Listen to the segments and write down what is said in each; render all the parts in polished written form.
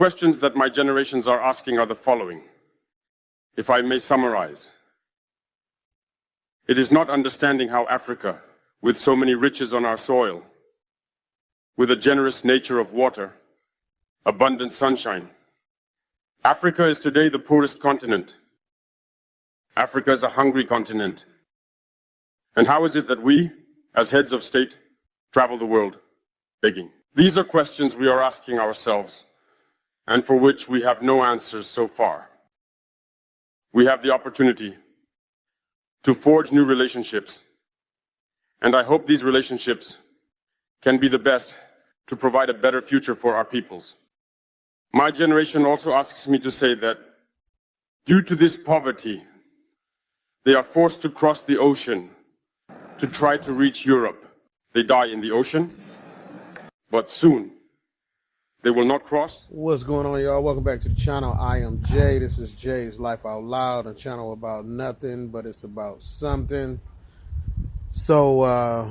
Questions that my generations are asking are the following, if I may summarize. It is not understanding how Africa, with so many riches on our soil, with a generous nature of water, abundant sunshine. Africa is today the poorest continent. Africa is a hungry continent. And how is it that we, as heads of state, travel the world begging? These are questions we are asking ourselves, and for which we have no answers so far. We have the opportunity to forge new relationships, and I hope these relationships can be the best to provide a better future for our peoples. My generation also asks me to say that due to this poverty, they are forced to cross the ocean to try to reach Europe. They die in the ocean, but soon they will not cross. What's going on, y'all? Welcome back to the channel. I am Jay. This is Jay's Life Out Loud, a channel about nothing, but it's about something. So,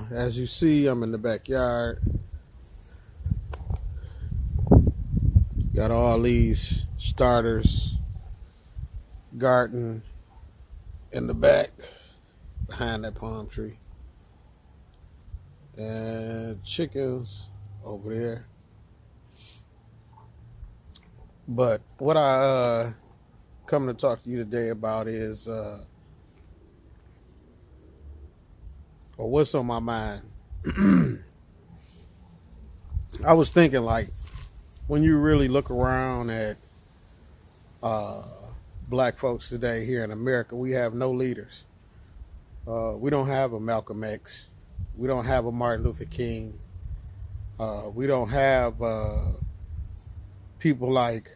as you see, I'm in the backyard. Got all these starters, garden in the back, behind that palm tree. And chickens over there. But what I come to talk to you today about is, or what's on my mind. I was thinking, like, when you really look around at black folks today here in America, we have no leaders. We don't have a Malcolm X. We don't have a Martin Luther King. We don't have people like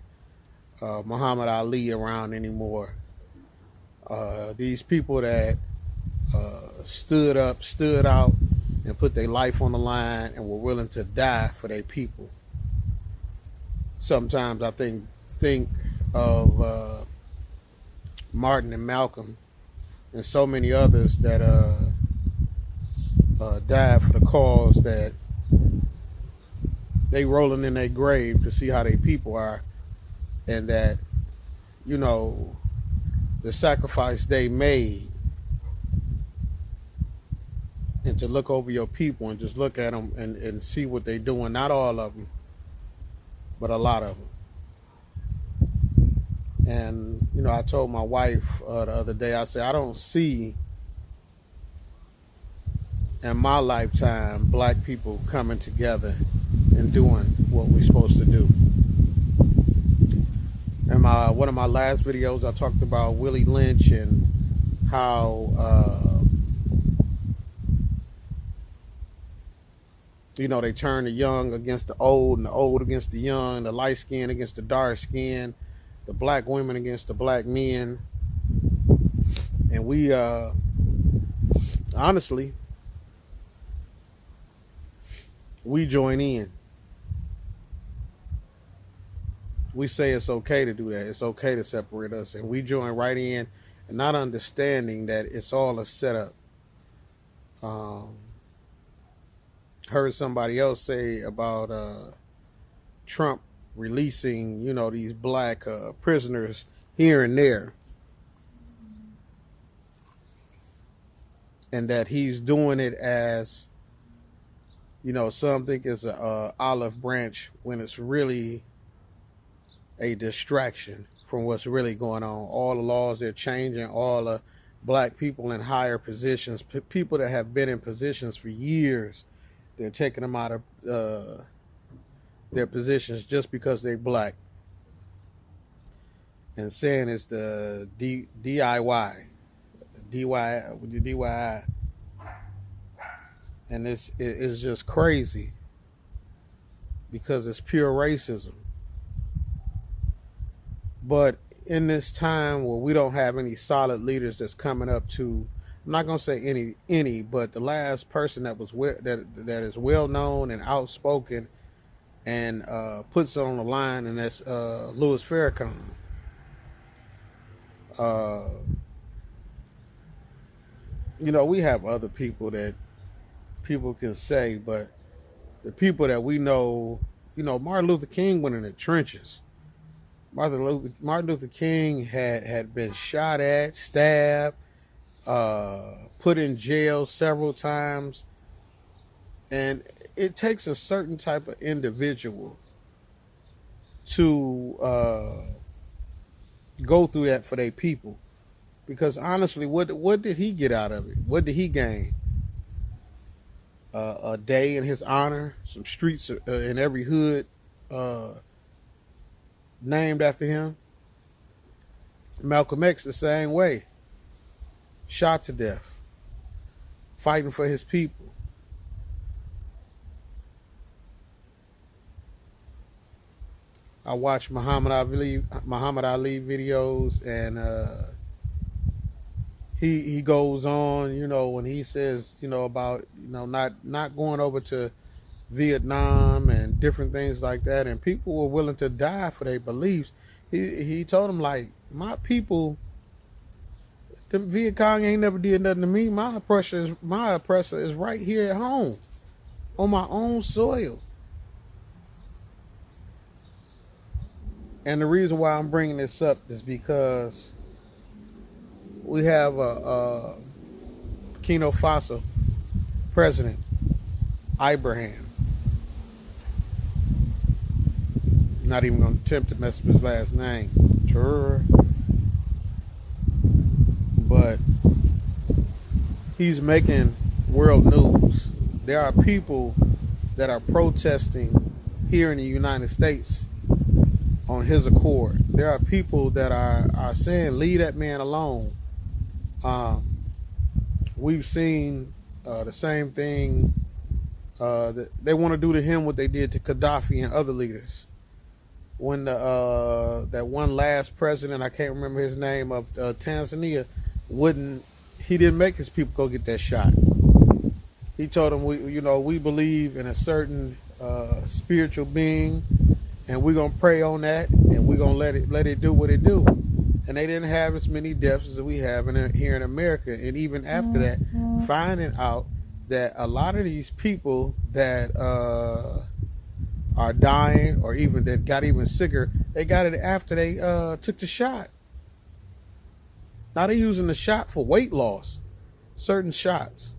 Muhammad Ali around anymore. These people that stood up, stood out, and put their life on the line and were willing to die for their people. Sometimes I think of Martin and Malcolm and so many others that died for the cause that they rolling in their grave to see how their people are, and that, you know, the sacrifice they made, and to look over your people and just look at them and see what they're doing. Not all of them, but a lot of them. And, you know, I told my wife the other day, I said, I don't see in my lifetime black people coming together and doing what we're supposed to do. In one of my last videos, I talked about Willie Lynch and how you know, they turn the young against the old, and the old against the young, the light skin against the dark skin, the black women against the black men. And we honestly, we join in. We say it's okay to do that. It's okay to separate us. And we join right in, and not understanding that it's all a setup. Heard somebody else say about Trump releasing, you know, these black prisoners here and there. And that he's doing it as, you know, some think it's a olive branch when it's really a distraction from what's really going on. All the laws they're changing, all the black people in higher positions, people that have been in positions for years, they're taking them out of their positions just because they're black, and saying it's the DIY, and it's just crazy because it's pure racism. But in this time where we don't have any solid leaders that's coming up to, I'm not gonna say any, but the last person that was that is well known and outspoken and puts it on the line, and that's Louis Farrakhan. You know, we have other people that people can say, but the people that we know, you know, Martin Luther King went in the trenches. Martin Luther King had been shot at, stabbed, put in jail several times, and it takes a certain type of individual to go through that for their people. Because honestly, what did he get out of it? What did he gain? A day in his honor, some streets in every hood named after him. Malcolm X the same way, shot to death, fighting for his people. I watch Muhammad Ali videos, and he goes on, when he says, about not going over to Vietnam and different things like that, and people were willing to die for their beliefs. He told them, like, my people, the Viet Cong ain't never did nothing to me. My oppressor is right here at home, on my own soil. And the reason why I'm bringing this up is because we have a Burkina Faso president, Ibrahim. Not even going to attempt to mess up his last name, Traoré. But he's making world news. There are people that are protesting here in the United States on his accord. There are people that are saying, leave that man alone. We've seen the same thing that they want to do to him, what they did to Gaddafi and other leaders. When that one last president, I can't remember his name, of Tanzania, he didn't make his people go get that shot. He told them, we believe in a certain spiritual being, and we're gonna pray on that, and we're gonna let it do what it do. And they didn't have as many deaths as we have here in America. And even after that, finding out that a lot of these people that are dying, or even that got even sicker, they got it after they took the shot. Now they're using the shot for weight loss, certain shots.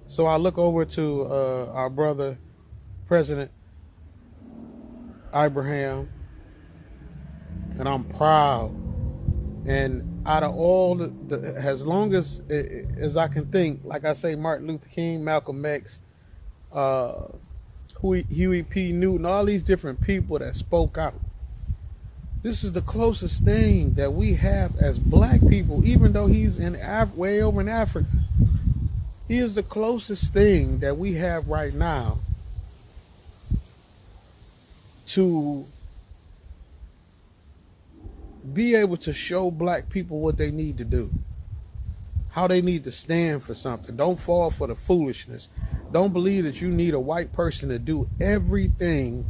So I look over to our brother, President Ibrahim, and I'm proud. And out of all as long as I can think, like I say, Martin Luther King, Malcolm X, Huey P. Newton, all these different people that spoke out. This is the closest thing that we have as black people, even though he's way over in Africa. He is the closest thing that we have right now to be able to show black people what they need to do, how they need to stand for something. Don't fall for the foolishness. Don't believe that you need a white person to do everything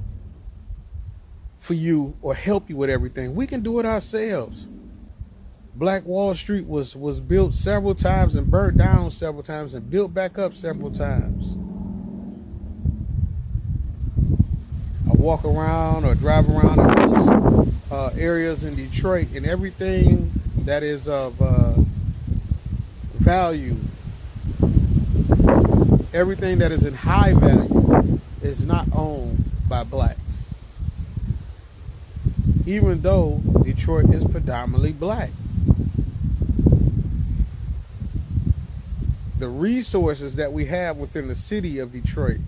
for you or help you with everything. We can do it ourselves. Black Wall Street was built several times and burned down several times and built back up several times. I walk around or drive around in those areas in Detroit, and everything that is of value, everything that is in high value, is not owned by blacks. Even though Detroit is predominantly black. The resources that we have within the city of Detroit,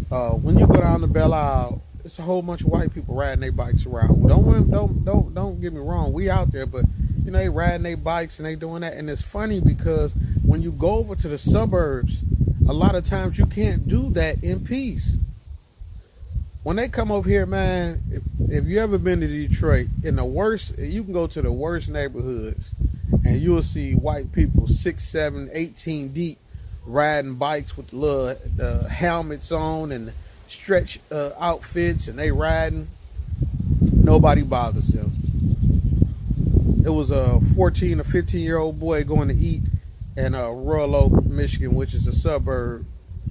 when you go down to Belle Isle, it's a whole bunch of white people riding their bikes around. Don't get me wrong, we out there, but they riding their bikes and they doing that. And it's funny because when you go over to the suburbs, a lot of times you can't do that in peace. When they come over here, man, if you ever been to Detroit, you can go to the worst neighborhoods and you'll see white people 6, 7, 18 deep riding bikes with the helmets on and stretch outfits, and they riding. Nobody bothers them. It was a 14 or 15-year-old boy going to eat in Royal Oak, Michigan, which is a suburb,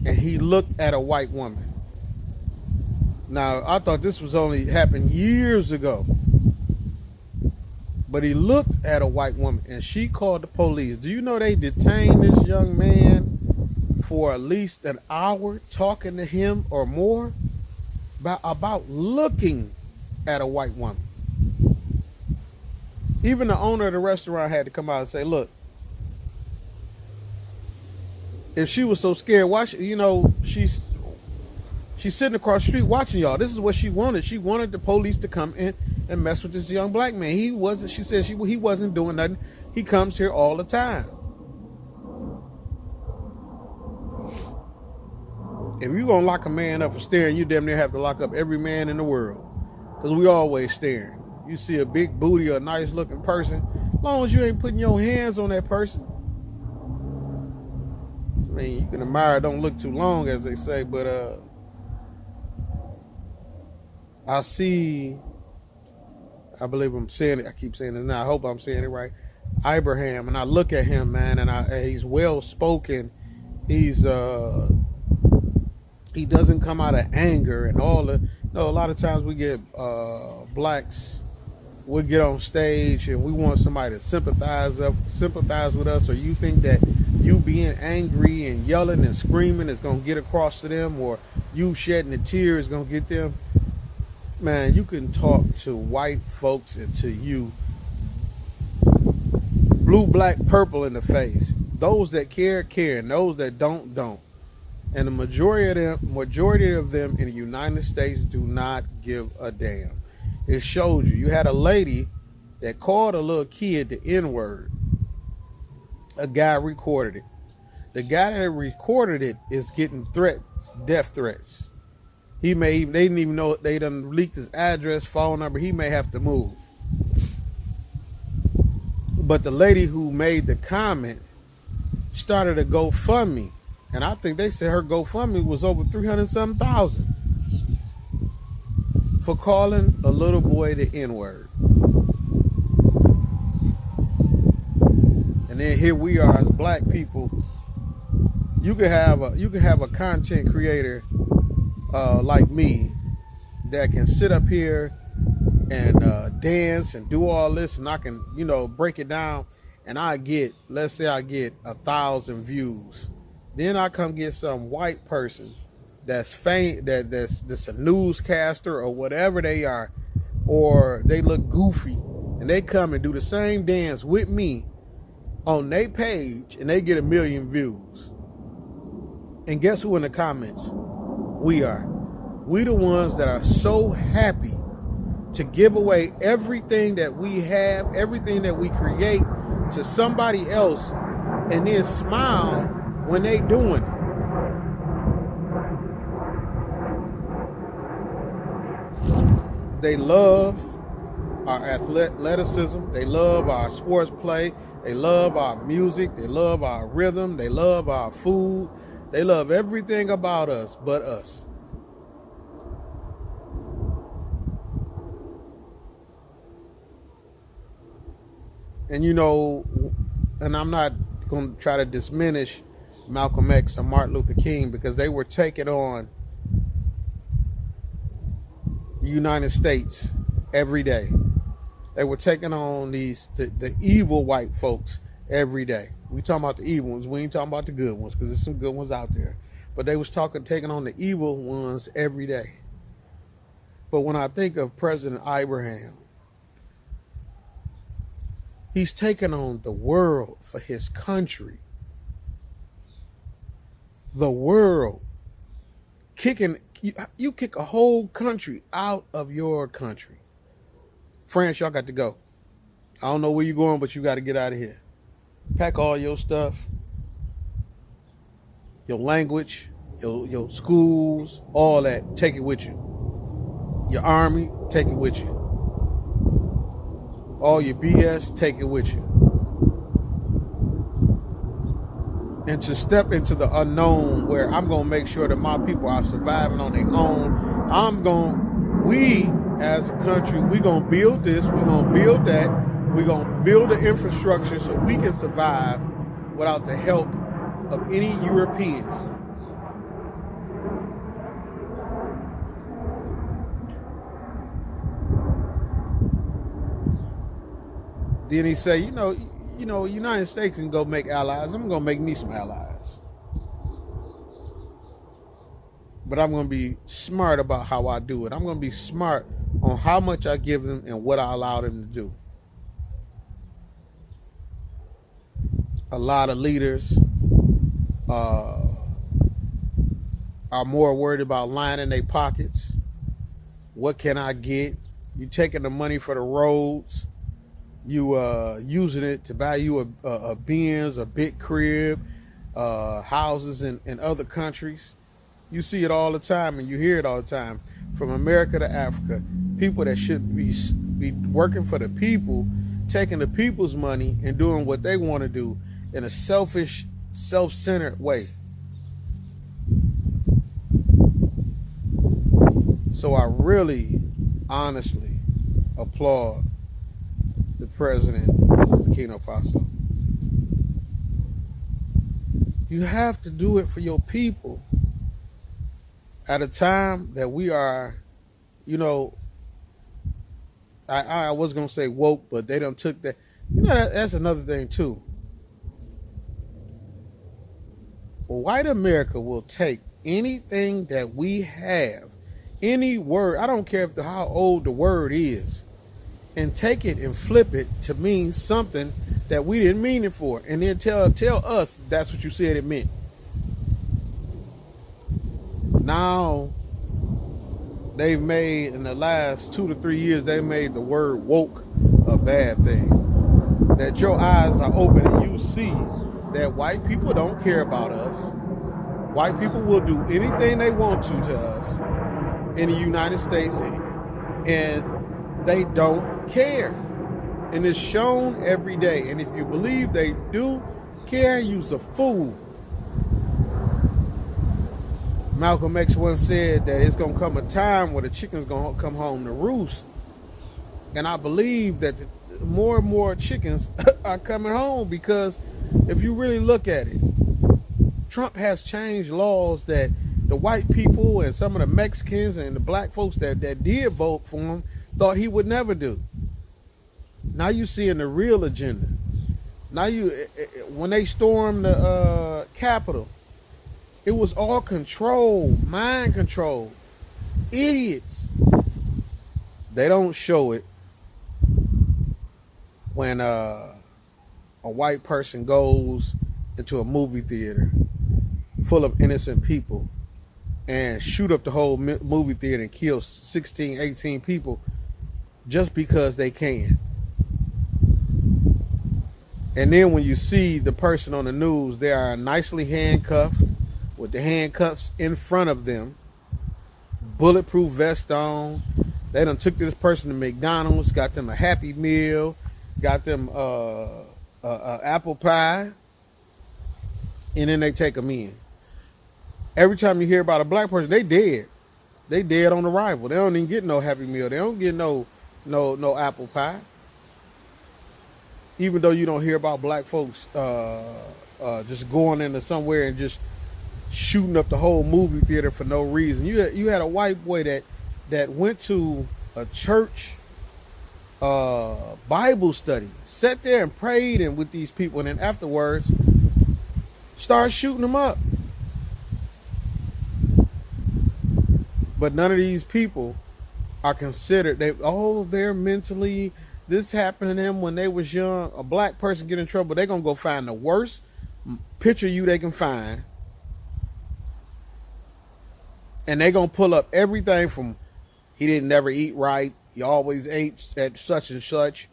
and he looked at a white woman. Now, I thought this was only happened years ago. But he looked at a white woman and she called the police. Do you know they detained this young man for at least an hour talking to him or more about looking at a white woman? Even the owner of the restaurant had to come out and say, look, if she was so scared, watch, she's sitting across the street watching y'all. This is what she wanted. She wanted the police to come in and mess with this young black man. He wasn't doing nothing. He comes here all the time. If you're going to lock a man up for staring, you damn near have to lock up every man in the world. Because we always staring. You see a big booty or a nice looking person, as long as you ain't putting your hands on that person. I mean, you can admire, don't look too long, as they say, but I believe I'm saying it, I keep saying it now, I hope I'm saying it right, Abraham, and I look at him, man, and he's well spoken. He doesn't come out of anger and all the, a lot of times we get blacks, we'll get on stage and we want somebody to sympathize with us, or you think that you being angry and yelling and screaming is going to get across to them, or you shedding a tear is going to get them. Man, you can talk to white folks and to you, blue, black, purple in the face. Those that care, and those that don't. And the majority of them in the United States do not give a damn. It showed you. You had a lady that called a little kid the N-word. A guy recorded it. The guy that recorded it is getting death threats. They didn't even know they done leaked his address, phone number. He may have to move. But the lady who made the comment started a GoFundMe. And I think they said her GoFundMe was over 300-something for calling a little boy the N-word. And then here we are as black people. You could have a content creator like me that can sit up here and dance and do all this, and I can break it down, and let's say I get 1,000 views. Then I come get some white person that's that's a newscaster or whatever they are, or they look goofy, and they come and do the same dance with me on their page, and they get 1 million views. And guess who in the comments? We are. We the ones that are so happy to give away everything that we have, everything that we create to somebody else, and then smile when they doing it. They love our athleticism. They love our sports play. They love our music. They love our rhythm. They love our food. They love everything about us but us. And and I'm not going to try to diminish Malcolm X or Martin Luther King, because they were taking on the United States every day. They were taking on the evil white folks every day. We talking about the evil ones. We ain't talking about the good ones, because there's some good ones out there. But they was taking on the evil ones every day. But when I think of President Abraham, he's taken on the world for his country. The world. You kick a whole country out of your country. France, y'all got to go. I don't know where you're going, but you got to get out of here. Pack all your stuff, your language, your schools, all that. Take it with you. Your army, take it with you. All your BS, take it with you. And to step into the unknown, where I'm going to make sure that my people are surviving on their own. We as a country, we're going to build this, we're going to build that, we're going to build the infrastructure so we can survive without the help of any Europeans. Then he say, United States can go make allies. I'm gonna make me some allies, but I'm gonna be smart about how I do it. I'm gonna be smart on how much I give them and what I allow them to do. A lot of leaders are more worried about lining their pockets. What can I get? You taking the money for the roads. You using it to buy you a Benz, a big crib, houses in other countries. You see it all the time, and you hear it all the time. From America to Africa, people that should be working for the people, taking the people's money and doing what they want to do in a selfish, self-centered way. So I really, honestly applaud the president of Burkina Faso. You have to do it for your people. At a time that we are, I was going to say woke, but they done took that. That's another thing too. White America will take anything that we have, any word, I don't care how old the word is, and take it and flip it to mean something that we didn't mean it for, and then tell us that's what you said it meant. Now, they've made, in the last 2 to 3 years, they made the word woke a bad thing. That your eyes are open and you see that white people don't care about us. White people will do anything they want to us in the United States, and they don't care. And it's shown every day. And if you believe they do care, you's a fool. Malcolm X once said that it's going to come a time where the chicken's going to come home to roost. And I believe that more and more chickens are coming home, because if you really look at it, Trump has changed laws that the white people and some of the Mexicans and the black folks that did vote for him thought he would never do. Now you seeing the real agenda. Now when they stormed the Capitol, it was all control, mind control. Idiots. They don't show it when a white person goes into a movie theater full of innocent people and shoot up the whole movie theater and kill 16, 18 people just because they can. And then when you see the person on the news, they are nicely handcuffed with the handcuffs in front of them, bulletproof vest on. They done took this person to McDonald's, got them a Happy Meal, got them apple pie, and then they take them in. Every time you hear about a black person, they dead. They dead on arrival. They don't even get no Happy Meal. They don't get no apple pie. Even though you don't hear about black folks just going into somewhere and just shooting up the whole movie theater for no reason. You had a white boy that went to a church Bible study, sat there and prayed and with these people, and then afterwards started shooting them up. But none of these people are considered. They're mentally. This happened to them when they was young. A black person get in trouble, they're gonna go find the worst picture you they can find, and they're gonna pull up everything from he didn't never eat right. He always ate at such and such.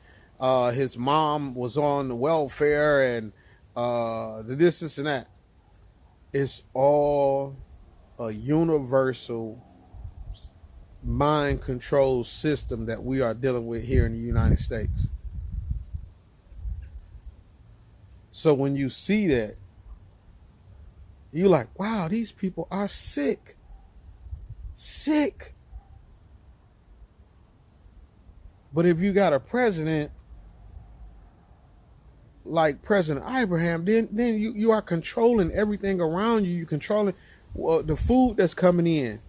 His mom was on the welfare, and this and that. It's all a universal mind control system that we are dealing with here in the United States. So when you see that, you're like, wow, these people are sick. But if you got a president like President Abraham, then you are controlling everything around you. You're controlling the food that's coming in,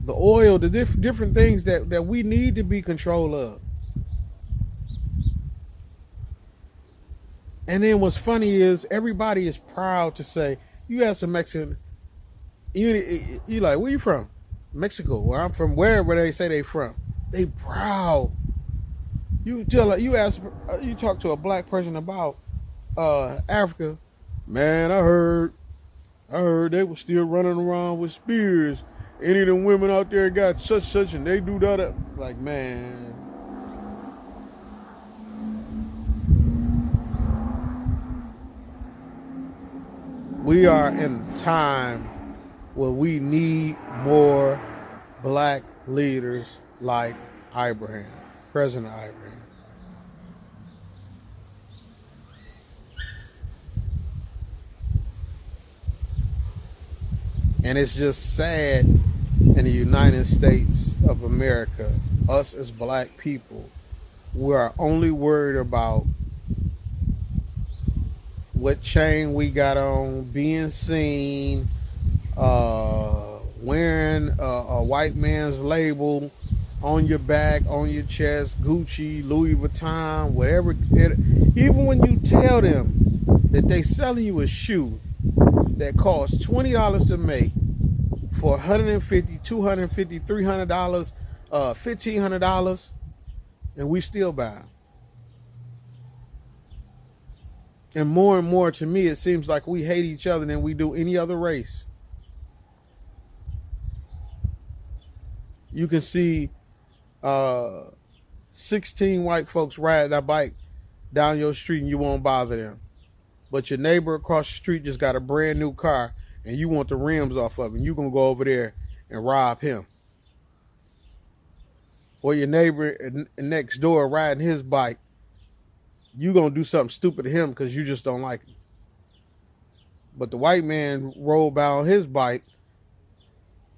the oil, the different things that we need to be control of. And then what's funny is everybody is proud to say, you ask a Mexican, you like, where you from? Mexico. Where I'm from, wherever they say they from. They proud. You talk to a black person about Africa, man. I heard they were still running around with spears. Any of them women out there got such, and they do that. Like, man, we are in a time where we need more black leaders like President Abraham. And it's just sad in the United States of America, us as black people, we are only worried about what chain we got on, being seen, wearing a white man's label on your back, on your chest, Gucci, Louis Vuitton, whatever. Even when you tell them that they selling you a shoe that costs $20 to make for $150, $250, $300, $1,500, and we still buy them. And more to me, it seems like we hate each other than we do any other race. You can see 16 white folks riding a bike down your street and you won't bother them. But your neighbor across the street just got a brand new car and you want the rims off of it, and you're going to go over there and rob him. Or your neighbor next door riding his bike, you're going to do something stupid to him because you just don't like him. But the white man rolled by on his bike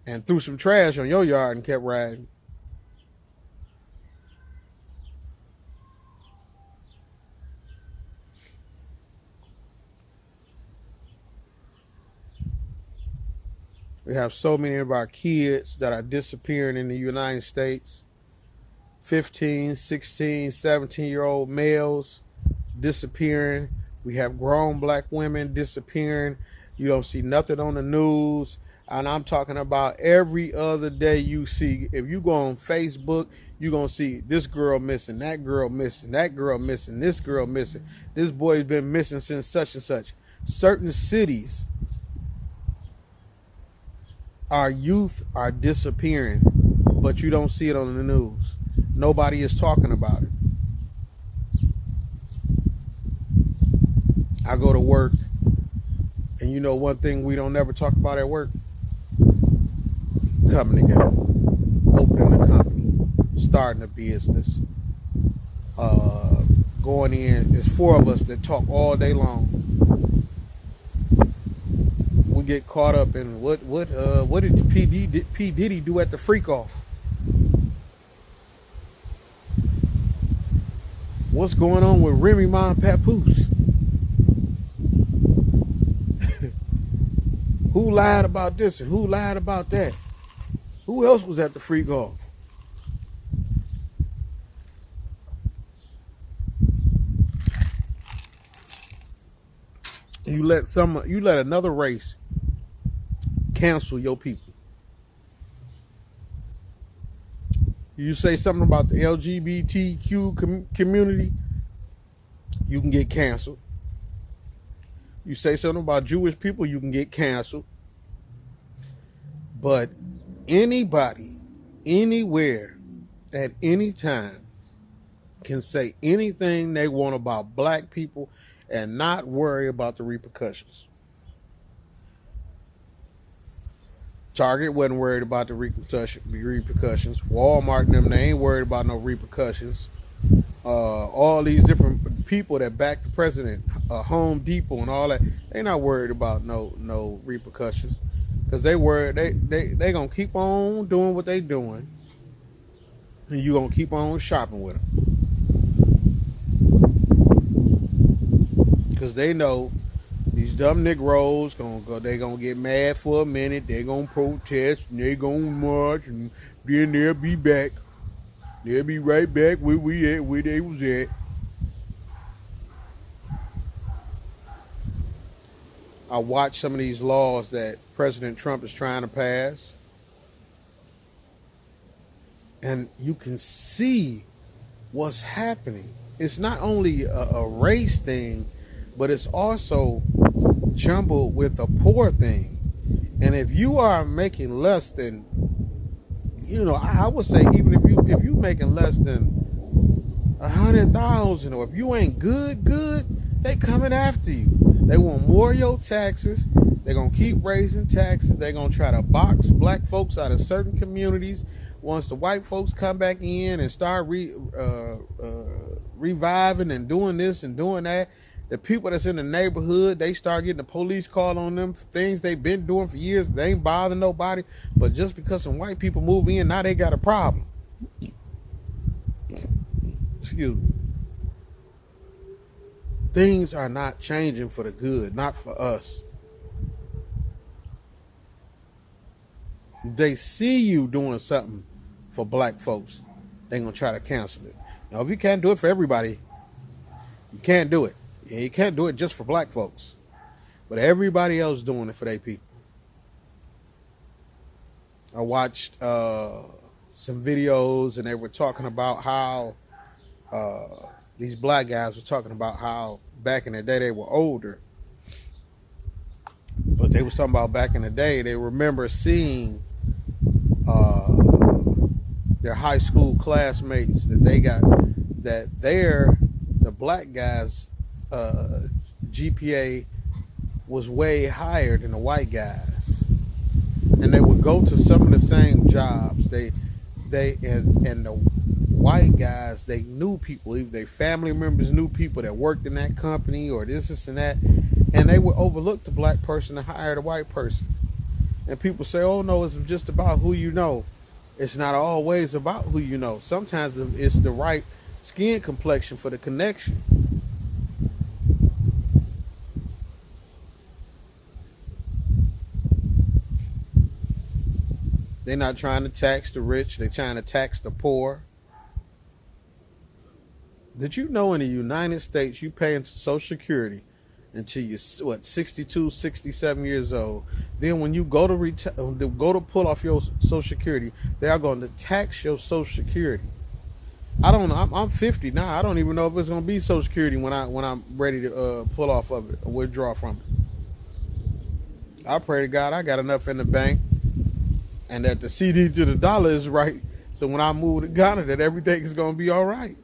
and threw some trash on your yard and kept riding. We have so many of our kids that are disappearing in the United States. 15, 16, 17-year-old males disappearing. We have grown black women disappearing. You don't see nothing on the news. And I'm talking about every other day you see. If you go on Facebook, you're going to see this girl missing, that girl missing, that girl missing, this girl missing. This boy's been missing since such and such. Certain cities, our youth are disappearing, but you don't see it on the news. Nobody is talking about it. I go to work, and you know one thing we don't never talk about at work? Coming together, opening a company, starting a business, going in. There's 4 of us that talk all day long. We get caught up in what did P. Diddy do at the freak off? What's going on with Remy Ma and Papoose? Who lied about this and who lied about that? Who else was at the freak off? You let another race cancel your people. You say something about the LGBTQ community, you can get canceled. You say something about Jewish people, you can get canceled. But anybody, anywhere, at any time, can say anything they want about black people and not worry about the repercussions. Target wasn't worried about the repercussions. Walmart and them, they ain't worried about no repercussions. All these different people that back the president, Home Depot and all that, they not worried about no repercussions, because they gonna keep on doing what they doing, and you gonna keep on shopping with them, because they know these dumb Negroes they gonna get mad for a minute, they gonna protest, and they gonna march, and then they'll be back. They'll be right back where they was at. I watch some of these laws that President Trump is trying to pass, and you can see what's happening. It's not only a race thing, but it's also jumbled with a poor thing. And if you are making less than, I would say, even if you making less than 100,000, or if you ain't good, they coming after you. They want more of your taxes. They're gonna keep raising taxes. They're gonna try to box black folks out of certain communities. Once the white folks come back in and start reviving and doing this and doing that, the people that's in the neighborhood, they start getting the police call on them for things they've been doing for years. They ain't bothering nobody. But just because some white people move in, now they got a problem. Excuse me. Things are not changing for the good, not for us. They see you doing something for black folks, they're going to try to cancel it. Now, if you can't do it for everybody, you can't do it. You can't do it just for black folks. But everybody else doing it for their people. I watched some videos, and they were talking about how these black guys were talking about how back in the day they were older. But they were talking about back in the day, they remember seeing their high school classmates that they got, that the black guys GPA was way higher than the white guys, and they would go to some of the same jobs. And the white guys, they knew people, either their family members knew people that worked in that company or this and that, and they would overlook the black person and hire the white person. And people say, oh no, it's just about who you know. It's not always about who you know. Sometimes it's the right skin complexion for the connection. They're not trying to tax the rich. They're trying to tax the poor. Did you know in the United States you pay into Social Security until you're 62, 67 years old? Then when you go to pull off your Social Security, they are going to tax your Social Security. I don't know. I'm 50 now. I don't even know if it's going to be Social Security when I'm ready to pull off of it or withdraw from it. I pray to God I got enough in the bank, and that the CD to the dollar is right, so when I move to Ghana, that everything is going to be all right.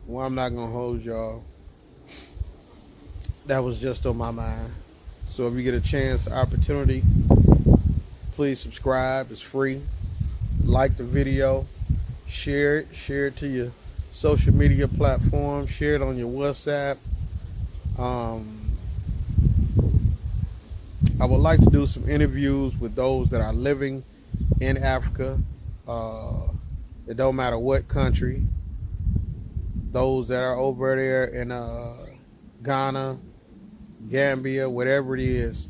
Well, I'm not going to hold y'all. That was just on my mind. So if you get a chance, opportunity, please subscribe. It's free. Like the video. Share it. Share it to your social media platform. Share it on your WhatsApp. I would like to do some interviews with those that are living in Africa. It don't matter what country. Those that are over there in Ghana, Gambia, whatever it is,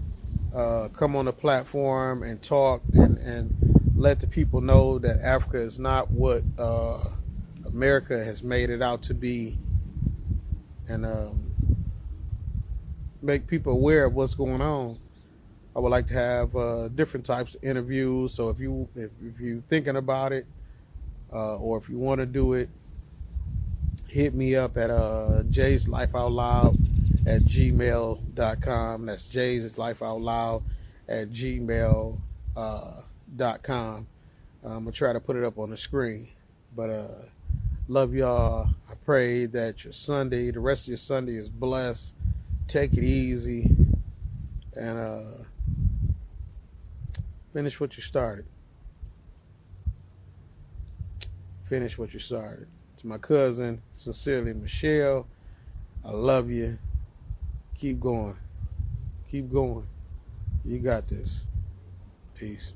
come on the platform and talk and let the people know that Africa is not what America has made it out to be, and make people aware of what's going on. I would like to have different types of interviews. So if you're thinking about it, or if you want to do it, hit me up at jayslifeoutloud@gmail.com. That's jayslifeoutloud@gmail.com. I'm gonna try to put it up on the screen. But love y'all. I pray that the rest of your Sunday is blessed. Take it easy and finish what you started. Finish what you started. To my cousin, sincerely, Michelle, I love you. Keep going. Keep going. You got this. Peace.